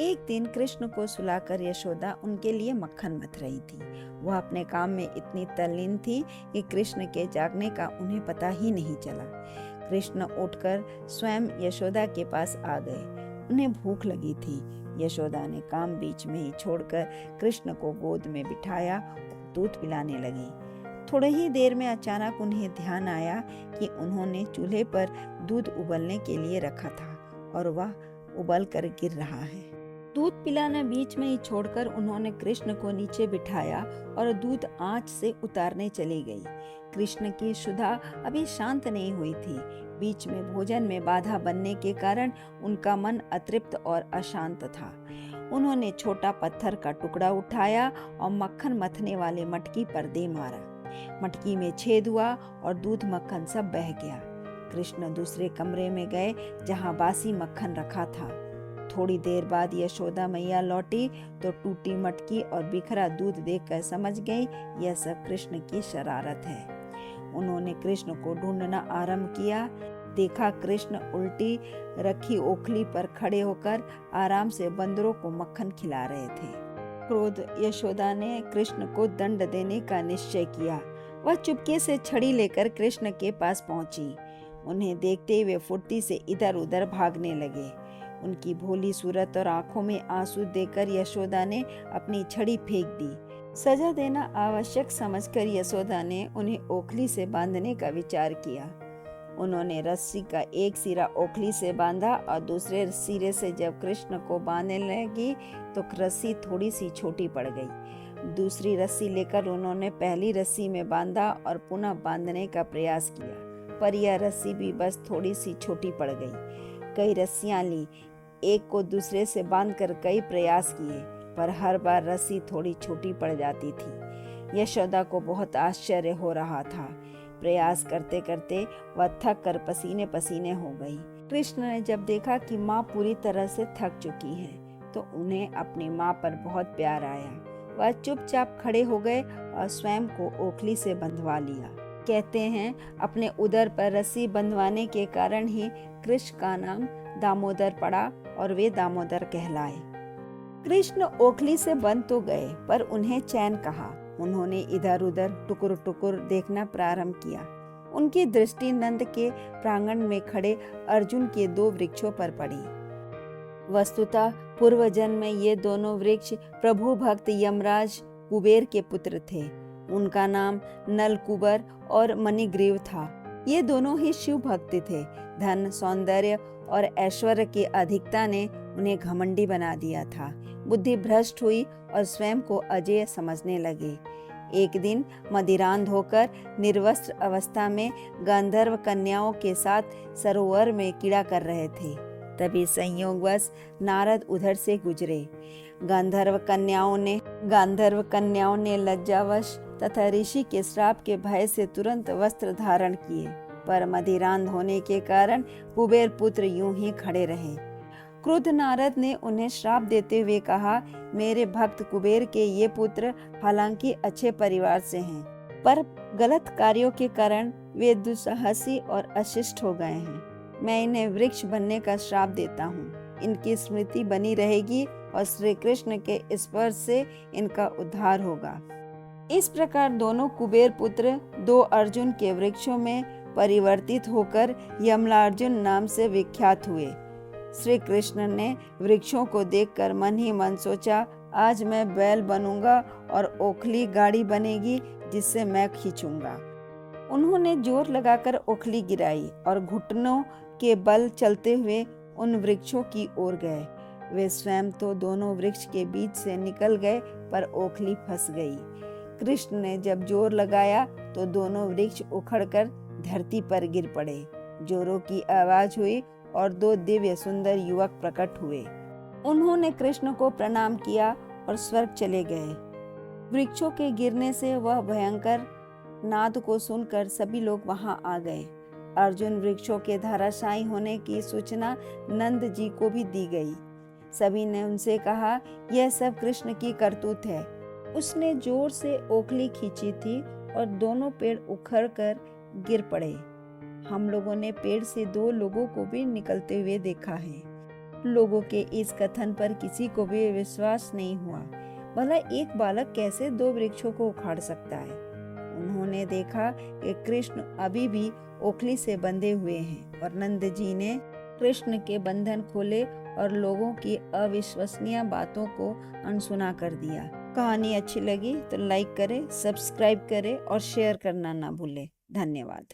एक दिन कृष्ण को सुलाकर यशोदा उनके लिए मक्खन मथ रही थी। वह अपने काम में इतनी तल्लीन थी कि कृष्ण के जागने का उन्हें पता ही नहीं चला। कृष्ण उठकर स्वयं यशोदा के पास आ गए। उन्हें भूख लगी थी। यशोदा ने काम बीच में ही छोड़कर कृष्ण को गोद में बिठाया और दूध पिलाने लगी। थोड़ी ही देर में अचानक उन्हें ध्यान आया कि उन्होंने चूल्हे पर दूध उबलने के लिए रखा था और वह उबल कर गिर रहा है। दूध पिलाना बीच में ही छोड़कर उन्होंने कृष्ण को नीचे बिठाया और दूध आंच से उतारने चली गई। कृष्ण की क्षुधा अभी शांत नहीं हुई थी। बीच में भोजन में बाधा बनने के कारण उनका मन अतृप्त और अशांत था। उन्होंने छोटा पत्थर का टुकड़ा उठाया और मक्खन मथने वाले मटकी पर दे मारा। मटकी में छेद हुआ और दूध मक्खन सब बह गया। कृष्ण दूसरे कमरे में गए जहां बासी मक्खन रखा था। थोड़ी देर बाद यशोदा मैया लौटी तो टूटी मटकी और बिखरा दूध देखकर समझ गई यह सब कृष्ण की शरारत है। उन्होंने कृष्ण को ढूंढना आरंभ किया। देखा कृष्ण उल्टी रखी ओखली पर खड़े होकर आराम से बंदरों को मक्खन खिला रहे थे। क्रोध यशोदा ने कृष्ण को दंड देने का निश्चय किया। वह चुपके से छड़ी लेकर कृष्ण के पास पहुंची। उन्हें देखते हुए फुर्ती से इधर उधर भागने लगे। उनकी भोली सूरत और आंखों में आंसू देखकर यशोदा ने अपनी छड़ी फेंक दी। सजा देना आवश्यक समझकर यशोदा ने उन्हें ओखली से बांधने का विचार किया। उन्होंने रस्सी का एक सिरा ओखली से बांधा और दूसरे सिरे से जब कृष्ण को बांधने लगी तो रस्सी थोड़ी सी छोटी पड़ गई। दूसरी रस्सी लेकर उन्होंने पहली रस्सी में बांधा और पुनः बांधने का प्रयास किया, पर यह रस्सी भी बस थोड़ी सी छोटी पड़ गई। कई रस्सियां ली, एक को दूसरे से बांधकर कई प्रयास किए, पर हर बार रस्सी थोड़ी छोटी पड़ जाती थी। यशोदा को बहुत आश्चर्य हो रहा था। प्रयास करते करते वह थक कर पसीने पसीने हो गई। कृष्ण ने जब देखा कि माँ पूरी तरह से थक चुकी है तो उन्हें अपनी माँ पर बहुत प्यार आया। वह चुपचाप खड़े हो गए और स्वयं को ओखली से बंधवा लिया। कहते हैं अपने उदर पर रस्सी बंधवाने के कारण ही कृष्ण का नाम दामोदर पड़ा और वे दामोदर कहलाए। कृष्ण ओखली से बंध तो गए पर उन्हें चैन कहाँ। उन्होंने इधर उधर टुकुर टुकुर देखना प्रारंभ किया। उनकी दृष्टि नंद के प्रांगण में खड़े अर्जुन के 2 वृक्षों पर पड़ी। वस्तुतः पूर्व जन्म में ये दोनों वृक्ष प्रभु भक्त यमराज कुबेर के पुत्र थे। उनका नाम नल कुबर और मणिग्रीव था। ये दोनों ही शिव भक्त थे। धन, सौंदर्य और ऐश्वर्य की अधिकता ने उन्हें घमंडी बना दिया था। बुद्धि भ्रष्ट हुई और स्वयं को अजेय समझने लगे। एक दिन मदिरांध होकर निर्वस्त्र अवस्था में गांधर्व कन्याओं के साथ सरोवर में क्रीड़ा कर रहे थे। तभी संयोगवश नारद उधर से गुजरे। गांधर्व कन्याओं ने लज्जावश तथा ऋषि के श्राप के भय से तुरंत वस्त्र धारण किए, पर मदिरांध होने के कारण कुबेर पुत्र यूं ही खड़े रहे। क्रुद्ध नारद ने उन्हें श्राप देते हुए कहा, मेरे भक्त कुबेर के ये पुत्र हालांकि अच्छे परिवार से हैं, पर गलत कार्यों के कारण वे दुस्साहसी और अशिष्ट हो गए हैं। मैं इन्हें वृक्ष बनने का श्राप देता हूँ। इनकी स्मृति बनी रहेगी और श्री कृष्ण के स्पर्श से इनका उद्धार होगा। इस प्रकार दोनों कुबेर पुत्र 2 अर्जुन के वृक्षों में परिवर्तित होकर यमलार्जुन नाम से विख्यात हुए। श्री कृष्ण ने वृक्षों को देखकर मन ही मन सोचा, आज मैं बैल बनूंगा और ओखली गाड़ी बनेगी जिससे मैं खींचूंगा। उन्होंने जोर लगाकर ओखली गिराई और घुटनों के बल चलते हुए उन वृक्षों की ओर गए। वे स्वयं तो दोनों वृक्ष के बीच से निकल गए, पर ओखली फंस गई। कृष्ण ने जब जोर लगाया तो दोनों वृक्ष उखड़कर धरती पर गिर पड़े। जोरों की आवाज हुई और 2 दिव्य सुंदर युवक प्रकट हुए। उन्होंने कृष्ण को प्रणाम किया और स्वर्ग चले गए। वृक्षों के गिरने से वह भयंकर नाद को सुनकर सभी लोग वहां आ गए। अर्जुन वृक्षों के धराशायी होने की सूचना नंद जी को भी दी गई। सभी ने उनसे कहा, यह सब कृष्ण की करतूत है। उसने जोर से ओखली खींची थी और दोनों पेड़ उखड़कर गिर पड़े। हम लोगों ने पेड़ से 2 लोगों को भी निकलते हुए देखा है। लोगों के इस कथन पर किसी को भी विश्वास नहीं हुआ। भला एक बालक कैसे 2 वृक्षों को उखाड़ सकता है? उन्होंने देखा कि कृष्ण अभी भी ओखली से बंधे हुए हैं और नंद जी ने कृष्ण के बंधन खोले और लोगों की अविश्वसनीय बातों को अनसुना कर दिया। कहानी अच्छी लगी तो लाइक करें, सब्सक्राइब करें और शेयर करना ना भूलें। धन्यवाद।